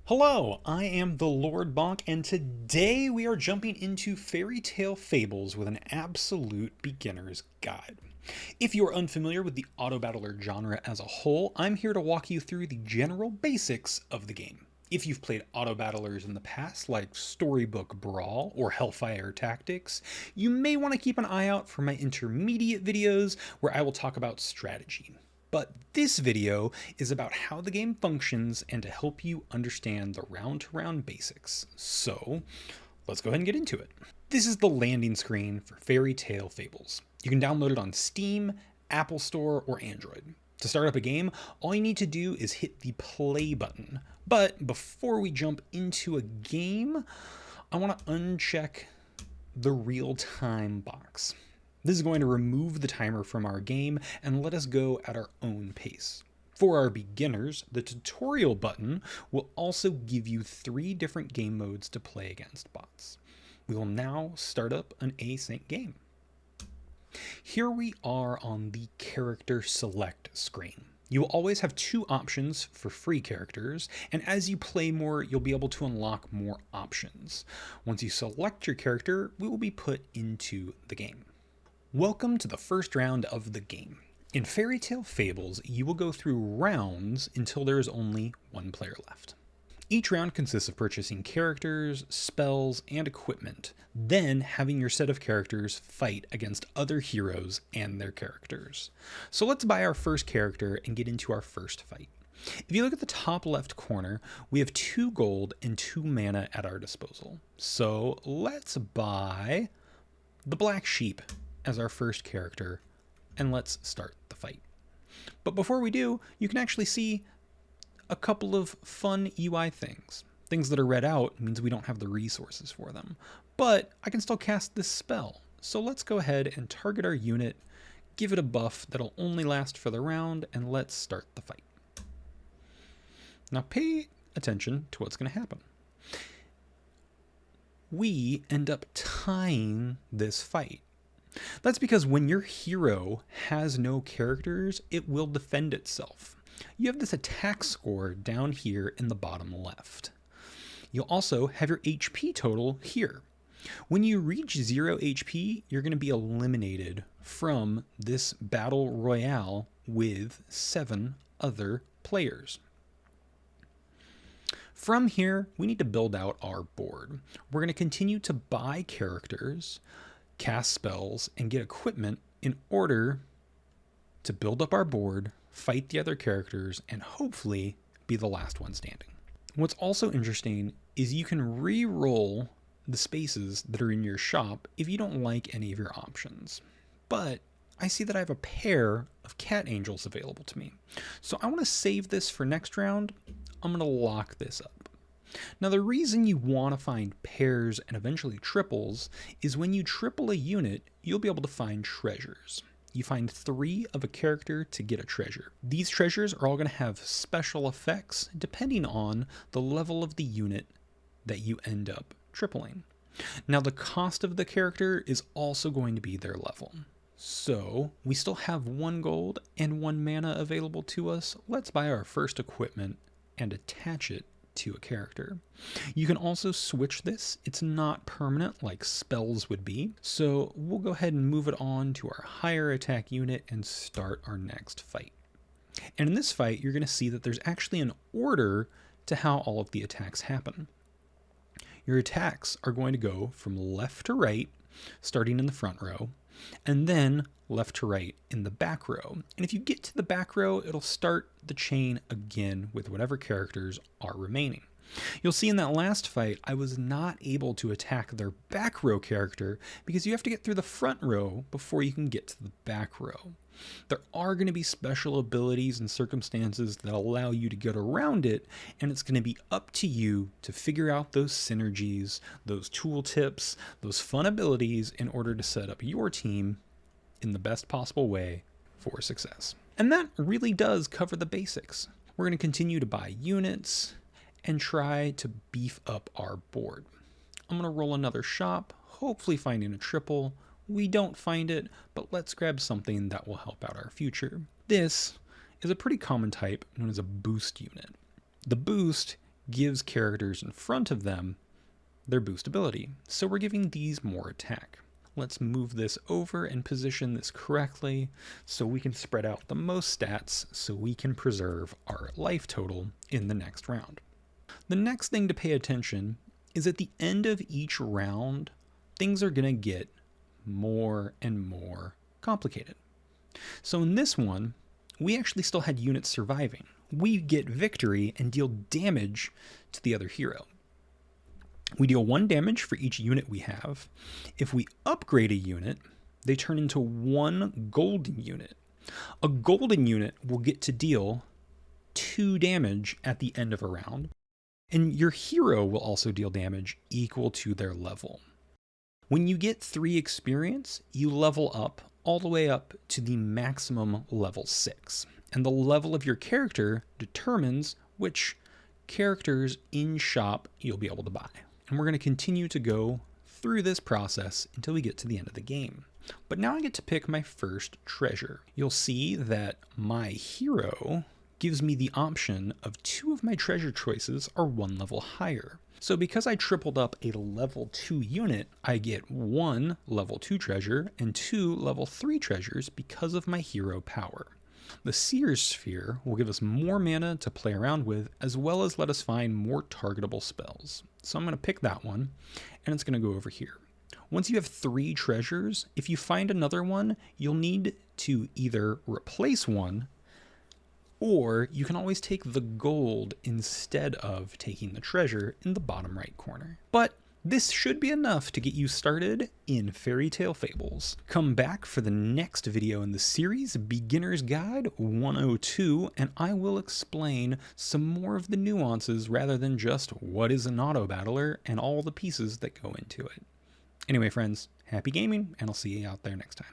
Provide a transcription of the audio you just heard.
Hello, I am the Lord Bonk, and today we are jumping into Fairytale Fables with an absolute beginner's guide. If you are unfamiliar with the auto battler genre as a whole, I'm here to walk you through the general basics of the game. If you've played auto battlers in the past, like Storybook Brawl or Hellfire Tactics, you may want to keep an eye out for my intermediate videos where I will talk about strategy. But this video is about how the game functions and to help you understand the round-to-round basics. So let's go ahead and get into it. This is the landing screen for Fairytale Fables. You can download it on Steam, Apple Store, or Android. To start up a game, all you need to do is hit the play button. But before we jump into a game, I want to uncheck the real-time box. This is going to remove the timer from our game and let us go at our own pace. For our beginners, the tutorial button will also give you 3 different game modes to play against bots. We will now start up an async game. Here we are on the character select screen. You will always have 2 options for free characters, and as you play more, you'll be able to unlock more options. Once you select your character, we will be put into the game. Welcome to the first round of the game. In Fairytale Fables, you will go through rounds until there is only 1 player left. Each round consists of purchasing characters, spells, and equipment, then having your set of characters fight against other heroes and their characters. So let's buy our first character and get into our first fight. If you look at the top left corner, we have 2 gold and 2 mana at our disposal. So let's buy the Black Sheep as our first character, and let's start the fight. But before we do, you can actually see a couple of fun UI things. Things that are read out means we don't have the resources for them, but I can still cast this spell. So let's go ahead and target our unit, give it a buff that'll only last for the round, and let's start the fight. Now pay attention to what's going to happen. We end up tying this fight. That's because when your hero has no characters, it will defend itself. You have this attack score down here in the bottom left. You'll also have your HP total here. When you reach 0 HP, you're going to be eliminated from this battle royale with 7 other players. From here, we need to build out our board. We're going to continue to buy characters, cast spells, and get equipment in order to build up our board, fight the other characters, and hopefully be the last one standing. What's also interesting is you can re-roll the spaces that are in your shop if you don't like any of your options. But I see that I have a pair of cat angels available to me. So I want to save this for next round. I'm going to lock this up. Now the reason you want to find pairs and eventually triples is when you triple a unit, you'll be able to find treasures. You find 3 of a character to get a treasure. These treasures are all going to have special effects depending on the level of the unit that you end up tripling. Now the cost of the character is also going to be their level. So we still have 1 gold and 1 mana available to us. Let's buy our first equipment and attach it to a character. You can also switch this. It's not permanent like spells would be. So we'll go ahead and move it on to our higher attack unit and start our next fight. And in this fight, you're going to see that there's actually an order to how all of the attacks happen. Your attacks are going to go from left to right, starting in the front row, and then left to right in the back row. And if you get to the back row, it'll start the chain again with whatever characters are remaining. You'll see in that last fight, I was not able to attack their back row character because you have to get through the front row before you can get to the back row. There are going to be special abilities and circumstances that allow you to get around it, and it's going to be up to you to figure out those synergies, those tooltips, those fun abilities in order to set up your team in the best possible way for success. And that really does cover the basics. We're going to continue to buy units and try to beef up our board. I'm going to roll another shop, hopefully finding a triple. We don't find it, but let's grab something that will help out our future. This is a pretty common type known as a boost unit. The boost gives characters in front of them their boost ability. So we're giving these more attack. Let's move this over and position this correctly so we can spread out the most stats so we can preserve our life total in the next round. The next thing to pay attention is at the end of each round, things are going to get more and more complicated. So in this one, we actually still had units surviving. We get victory and deal damage to the other hero. We deal 1 damage for each unit we have. If we upgrade a unit, they turn into 1 golden unit. A golden unit will get to deal 2 damage at the end of a round, and your hero will also deal damage equal to their level. When you get 3 experience, you level up all the way up to the maximum level 6, and the level of your character determines which characters in shop you'll be able to buy. And we're going to continue to go through this process until we get to the end of the game. But now I get to pick my first treasure. You'll see that my hero gives me the option of 2 of my treasure choices are 1 level higher. So because I tripled up a level 2 unit, I get 1 level 2 treasure and 2 level 3 treasures because of my hero power. The Seer's Sphere will give us more mana to play around with, as well as let us find more targetable spells. So I'm going to pick that one, and it's going to go over here. Once you have 3 treasures, if you find another one, you'll need to either replace one, or you can always take the gold instead of taking the treasure in the bottom right corner. But this should be enough to get you started in Fairytale Fables. Come back for the next video in the series, Beginner's Guide 102, and I will explain some more of the nuances rather than just what is an auto battler and all the pieces that go into it. Anyway, friends, happy gaming, and I'll see you out there next time.